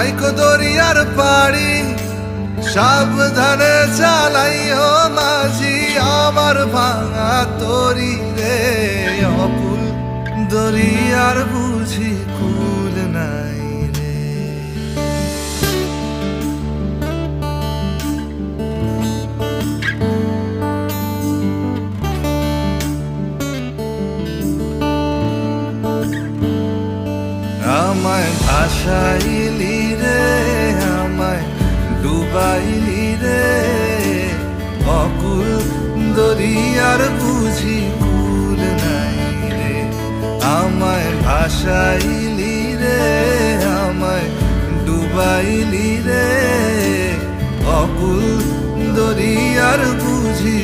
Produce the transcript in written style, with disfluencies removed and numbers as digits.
রাইকো দরিয়ার পাড়ি সাবধানে চালাইও মাঝি আমার ভাঙা তরি রে অকুল দরিয়ার বুঝি কুল নাই রে। আমায় ভাসাইলি রে আমায় ডুবাইলি রে অকুল দরিয়ার বুঝি কুল নাই রে। আমায় ভাসাইলি রে আমায় ডুবাইলি রে অকুল দরিয়ার বুঝি